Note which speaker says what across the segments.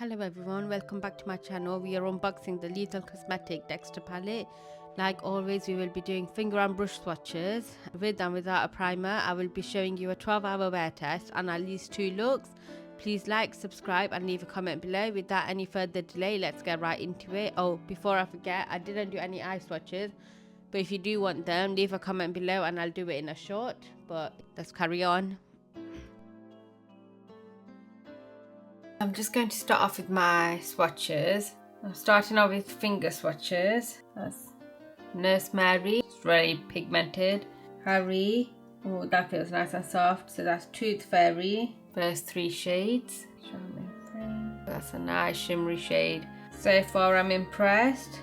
Speaker 1: Hello everyone, welcome back to my channel. We are unboxing the Lethal Cosmetic Dexter palette. Like always, we will be doing finger and brush swatches with and without a primer. I will be showing you a 12-hour wear test and at least 2 looks. Please like, subscribe and leave a comment below. Without any further delay, let's get right into it. Oh, before I forget, I didn't do any eye swatches, but if you do want them, leave a comment below and I'll do it in a short. But let's carry on. I'm just going to start off with my swatches. I'm starting off with finger swatches. That's Nurse Mary, it's really pigmented. Harry, oh that feels nice and soft. So that's Tooth Fairy, first 3 shades. That's a nice shimmery shade. So far I'm impressed.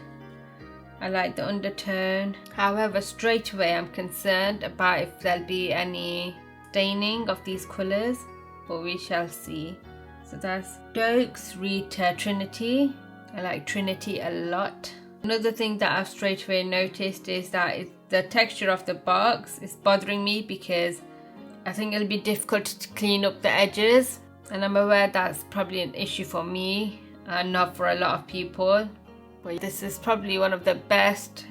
Speaker 1: I like the undertone. However, straight away I'm concerned about if there'll be any staining of these colours, but we shall see. So that's Dokes, Rita, Trinity. I like Trinity a lot. Another thing that I've straight away noticed is that the texture of the box is bothering me because I think it'll be difficult to clean up the edges. And I'm aware that's probably an issue for me and not for a lot of people. But this is probably one of the best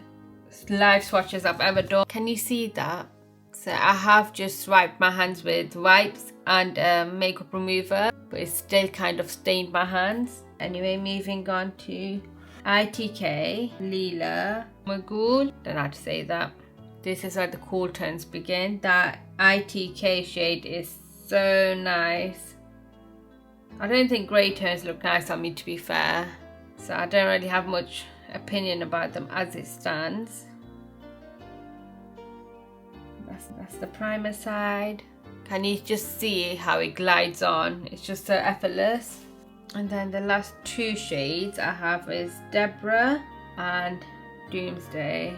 Speaker 1: live swatches I've ever done. Can you see that? So I have just wiped my hands with wipes and makeup remover, but it's still kind of stained my hands. Anyway, moving on to ITK, Leela, Magul, don't know how to say that. This is where the cool tones begin. That ITK shade is so nice. I don't think grey tones look nice on me, to be fair, so I don't really have much opinion about them as it stands. That's the primer side. Can you just see how it glides on? It's just so effortless. And then the last 2 shades I have is Deborah and Doomsday.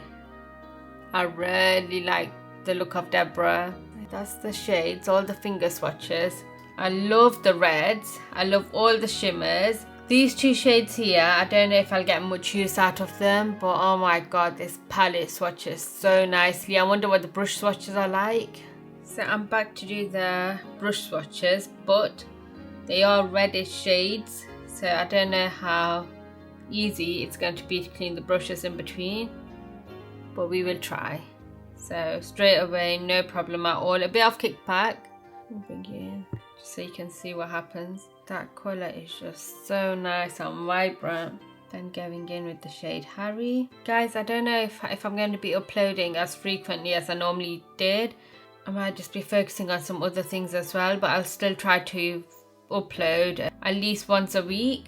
Speaker 1: I really like the look of Deborah. That's the shades, all the finger swatches. I love the reds. I love all the shimmers. These 2 shades here, I don't know if I'll get much use out of them, but oh my god, this palette swatches so nicely. I wonder what the brush swatches are like. So I'm back to do the brush swatches, but they are reddish shades, so I don't know how easy it's going to be to clean the brushes in between, but we will try. So straight away, no problem at all. A bit of kickback. Begin, just so you can see what happens. That colour is just so nice and vibrant. Then going in with the shade Harry. Guys, I don't know if I'm going to be uploading as frequently as I normally did. I might just be focusing on some other things as well, but I'll still try to upload at least once a week.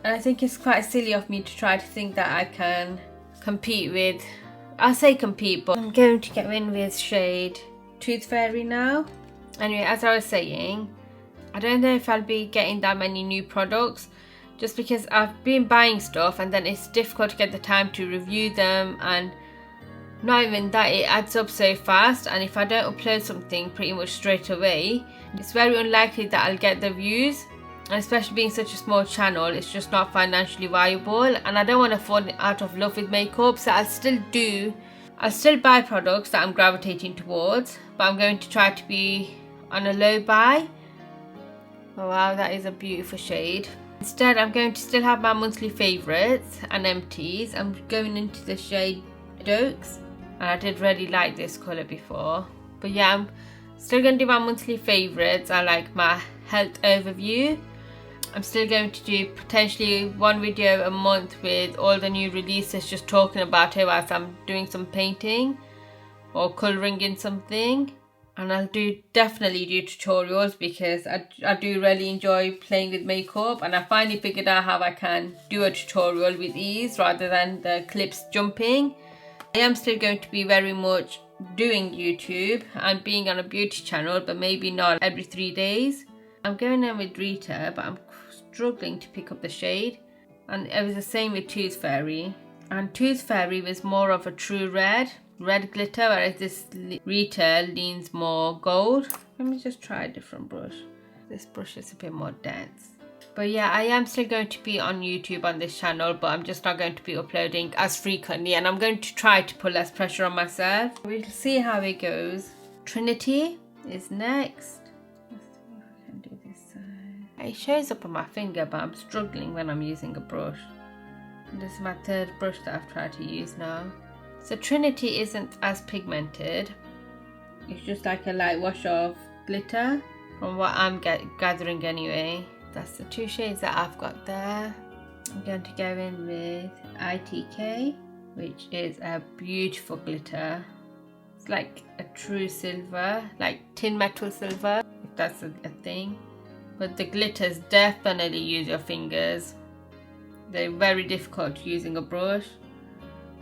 Speaker 1: And I think it's quite silly of me to try to think that I can compete with, I'll say compete, but I'm going to go in with shade Tooth Fairy now. Anyway, as I was saying, I don't know if I'll be getting that many new products just because I've been buying stuff and then it's difficult to get the time to review them, and not even that, it adds up so fast, and if I don't upload something pretty much straight away, it's very unlikely that I'll get the views, and especially being such a small channel, it's just not financially viable, and I don't want to fall out of love with makeup, so I'll still buy products that I'm gravitating towards, but I'm going to try to be on a low buy. Oh wow, that is a beautiful shade. Instead, I'm going to still have my monthly favourites and empties. I'm going into the shade Dokes, and I did really like this colour before. But yeah, I'm still going to do my monthly favourites. I like my health overview. I'm still going to do potentially 1 video a month with all the new releases, just talking about it whilst I'm doing some painting or colouring in something. And I'll definitely do tutorials because I do really enjoy playing with makeup, and I finally figured out how I can do a tutorial with ease rather than the clips jumping. I am still going to be very much doing YouTube and being on a beauty channel, but maybe not every 3 days. I'm going in with Rita, but I'm struggling to pick up the shade. And it was the same with Tooth Fairy. And Tooth Fairy was more of a true red glitter, whereas this Rita leans more gold. Let me just try a different brush. This brush is a bit more dense. But yeah, I am still going to be on YouTube on this channel, but I'm just not going to be uploading as frequently, and I'm going to try to put less pressure on myself. We'll see how it goes. Trinity is next. Let's see if I can do this side. It shows up on my finger, but I'm struggling when I'm using a brush. And this is my third brush that I've tried to use now. So Trinity isn't as pigmented. It's just like a light wash of glitter, from what I'm gathering anyway. That's the two shades that I've got there. I'm going to go in with ITK, which is a beautiful glitter. It's like a true silver, like tin metal silver, if that's a thing. But the glitters definitely use your fingers. They're very difficult using a brush.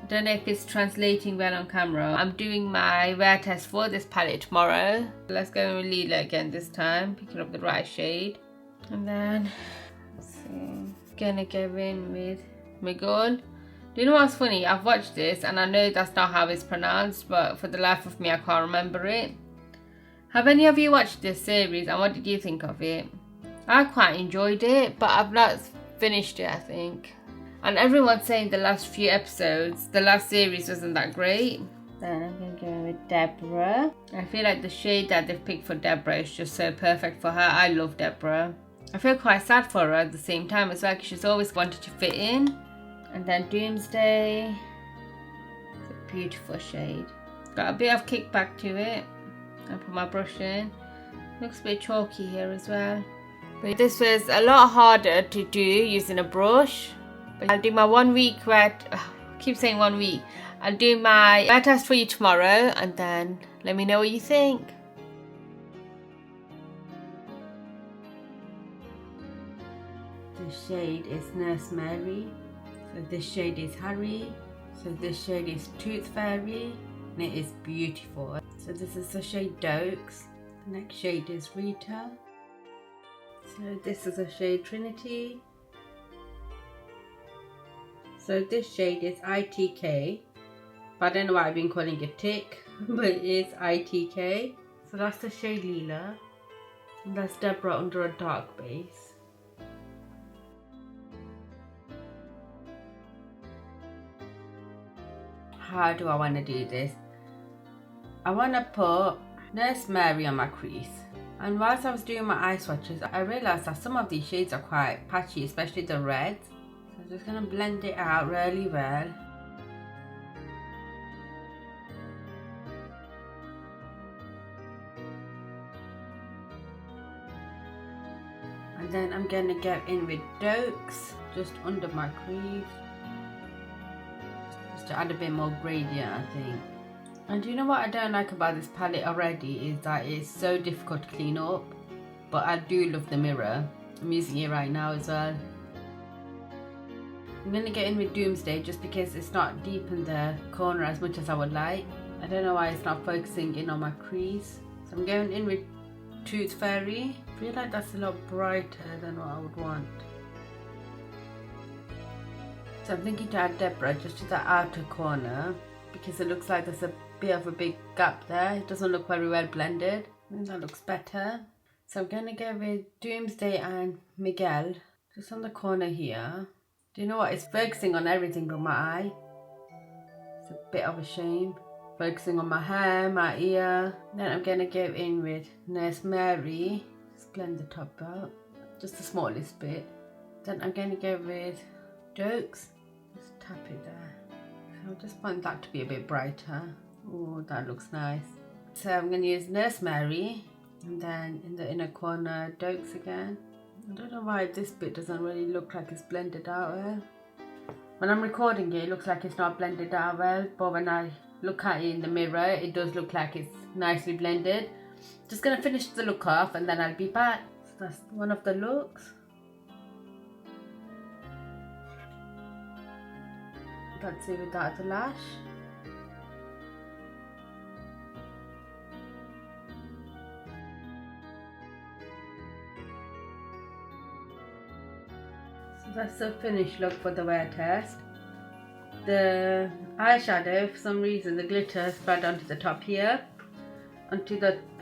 Speaker 1: I don't know if it's translating well on camera. I'm doing my wear test for this palette tomorrow. Let's go in with Lila again this time, picking up the right shade. And then, let's see, gonna go in with Miguel. Do you know what's funny? I've watched this and I know that's not how it's pronounced, but for the life of me I can't remember it. Have any of you watched this series and what did you think of it? I quite enjoyed it, but I've not finished it, I think. And everyone's saying the last few episodes, the last series wasn't that great. Then I'm going to go with Deborah. I feel like the shade that they've picked for Deborah is just so perfect for her. I love Deborah. I feel quite sad for her at the same time as well, because she's always wanted to fit in. And then Doomsday. It's a beautiful shade. Got a bit of kickback to it. I put my brush in. Looks a bit chalky here as well. But this was a lot harder to do using a brush. But I'll do my 1 week I keep saying 1 week. I'll do my wear test for you tomorrow and then let me know what you think. This shade is Nurse Mary. So this shade is Harry. So this shade is Tooth Fairy. And it is beautiful. So this is the shade Dokes. The next shade is Rita. So this is a shade Trinity. So this shade is ITK, but I don't know why I've been calling it Tick, but it is ITK. So that's the shade Lila, and that's Deborah under a dark base. How do I want to do this? I want to put Nurse Mary on my crease. And whilst I was doing my eye swatches, I realised that some of these shades are quite patchy, especially the reds. So I'm just going to blend it out really well. And then I'm going to go in with Dokes, just under my crease. Just to add a bit more gradient, I think. And you know what I don't like about this palette already is that it's so difficult to clean up. But I do love the mirror. I'm using it right now as well. I'm going to get in with Doomsday just because it's not deep in the corner as much as I would like. I don't know why it's not focusing in on my crease. So I'm going in with Tooth Fairy. I feel like that's a lot brighter than what I would want. So I'm thinking to add Deborah just to the outer corner because it looks like there's a bit of a big gap there. It doesn't look very well blended. I think that looks better. So I'm going to go with Doomsday and Miguel just on the corner here. Do you know what? It's focusing on everything but my eye. It's a bit of a shame. Focusing on my hair, my ear. Then I'm going to go in with Nurse Mary. Just blend the top out. Just the smallest bit. Then I'm going to go with Dokes. Just tap it there. So I just want that to be a bit brighter. Oh, that looks nice. So I'm going to use Nurse Mary. And then in the inner corner, Dokes again. I don't know why this bit doesn't really look like it's blended out well. When I'm recording it, it looks like it's not blended out well. But when I look at it in the mirror, it does look like it's nicely blended. Just going to finish the look off and then I'll be back. So that's one of the looks. That's it without the lash. That's the finished look for the wear test. The eyeshadow, for some reason, the glitter spread onto the top here. For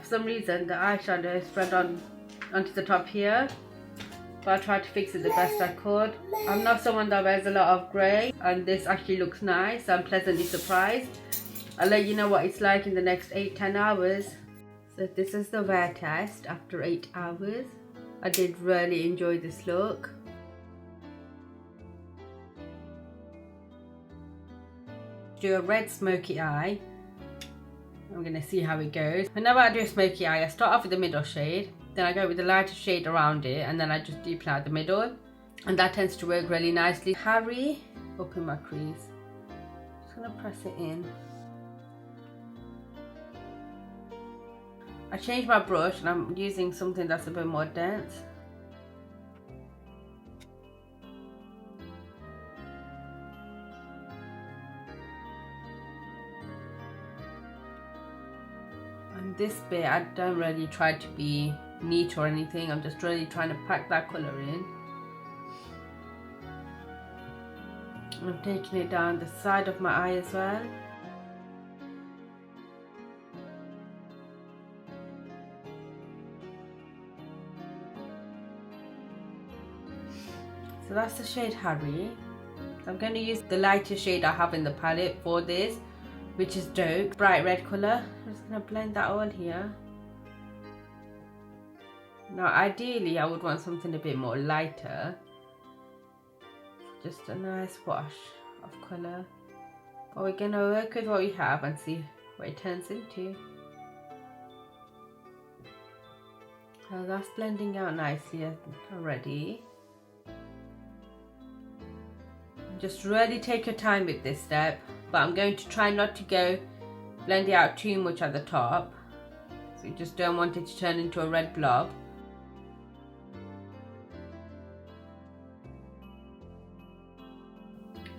Speaker 1: some reason, the eyeshadow spread onto the top here. But I tried to fix it the best I could. I'm not someone that wears a lot of grey, and this actually looks nice. I'm pleasantly surprised. I'll let you know what it's like in the next 8-10 hours. So this is the wear test after 8 hours. I did really enjoy this look. Do a red smoky eye. I'm going to see how it goes. Whenever I do a smoky eye, I start off with the middle shade, then I go with the lighter shade around it, and then I just deepen out the middle, and that tends to work really nicely. Harry up in my crease. Just going to press it in. I changed my brush and I'm using something that's a bit more dense. And this bit, I don't really try to be neat or anything. I'm just really trying to pack that colour in. I'm taking it down the side of my eye as well. So that's the shade Harry. I'm going to use the lighter shade I have in the palette for this, which is Doke, bright red colour. I'm just going to blend that all here. Now ideally I would want something a bit more lighter. Just a nice wash of colour. But we're going to work with what we have and see what it turns into. So that's blending out nicely already. Just really take your time with this step, but I'm going to try not to go blend it out too much at the top, so you just don't want it to turn into a red blob.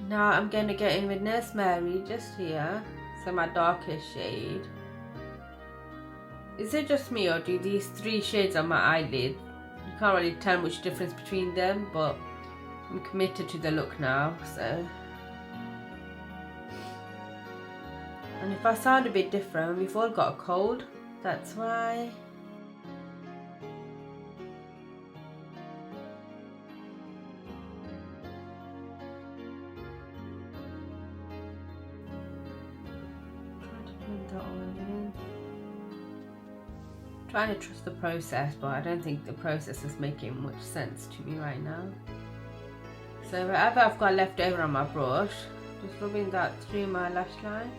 Speaker 1: Now I'm going to get in with Nurse Mary just here, so my darkest shade. Is it just me, or do these three shades on my eyelid, you can't really tell much difference between them, but I'm committed to the look now, so. And if I sound a bit different, we've all got a cold, that's why. Trying to trust the process, but I don't think the process is making much sense to me right now. So whatever I've got left over on my brush, just rubbing that through my lash line,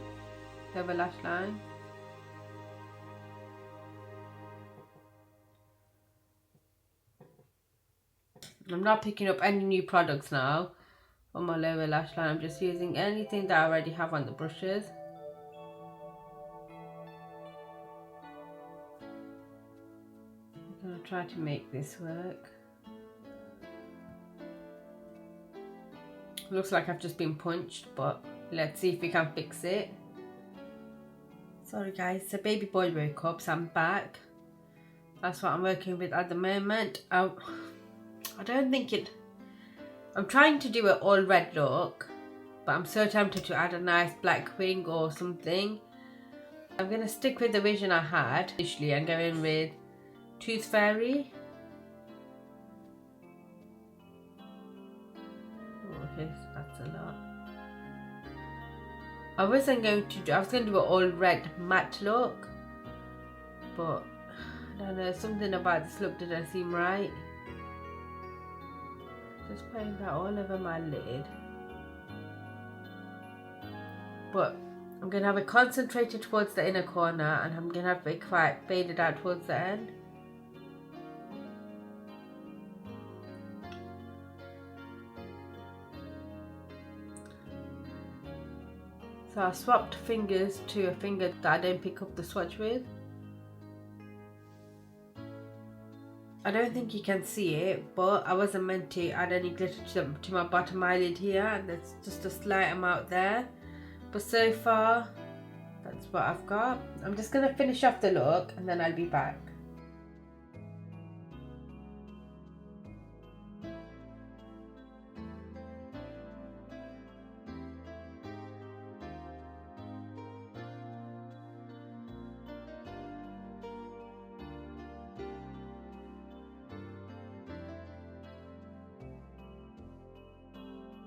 Speaker 1: over lash line. I'm not picking up any new products now on my lower lash line. I'm just using anything that I already have on the brushes. I'm going to try to make this work. Looks like I've just been punched, but let's see if we can fix it. Sorry guys, the baby boy woke up, so I'm back. That's what I'm working with at the moment. I don't think it... I'm trying to do an all red look, but I'm so tempted to add a nice black wing or something. I'm going to stick with the vision I had initially and go in with Tooth Fairy. Okay, so that's a lot. I was going to do an all red matte look, but I don't know, something about this look didn't seem right. Just putting that all over my lid. But I'm going to have it concentrated towards the inner corner, and I'm going to have it quite faded out towards the end. So I swapped fingers to a finger that I don't pick up the swatch with. I don't think you can see it, but I wasn't meant to add any glitter to my bottom eyelid here, and there's just a slight amount there. But so far, that's what I've got. I'm just going to finish off the look and then I'll be back.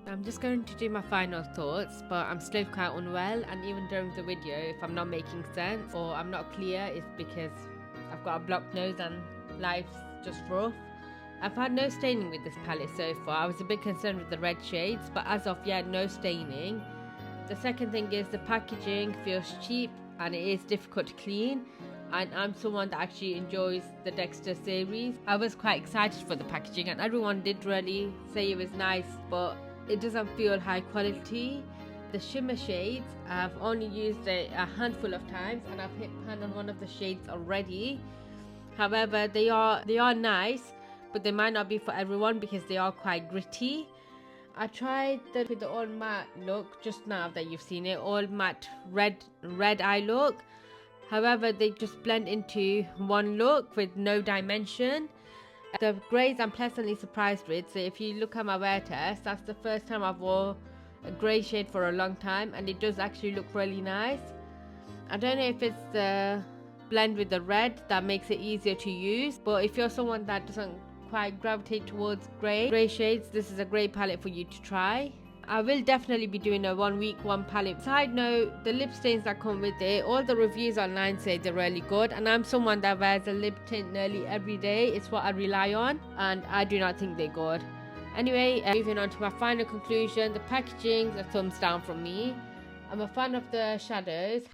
Speaker 1: I'm just going to do my final thoughts, but I'm still quite unwell, and even during the video, if I'm not making sense or I'm not clear, it's because I've got a blocked nose and life's just rough. I've had no staining with this palette so far. I was a bit concerned with the red shades, but as of yet, no staining. The second thing is the packaging feels cheap and it is difficult to clean. And I'm someone that actually enjoys the Dexter series. I was quite excited for the packaging and everyone did really say it was nice, but it doesn't feel high quality. The shimmer shades, I've only used a handful of times and I've hit pan on one of the shades already. However, they are nice, but they might not be for everyone because they are quite gritty. I tried with the all matte look just now that you've seen it, all matte red eye look. However, they just blend into one look with no dimension. The greys I'm pleasantly surprised with. So if you look at my wear test, that's the first time I've wore a grey shade for a long time and it does actually look really nice. I don't know if it's the blend with the red that makes it easier to use, but if you're someone that doesn't quite gravitate towards grey shades, this is a great palette for you to try. I will definitely be doing a 1 week, 1 palette. Side note, the lip stains that come with it, all the reviews online say they're really good, and I'm someone that wears a lip tint nearly every day. It's what I rely on, and I do not think they're good. Anyway, moving on to my final conclusion, the packaging's a thumbs down from me. I'm a fan of the shadows.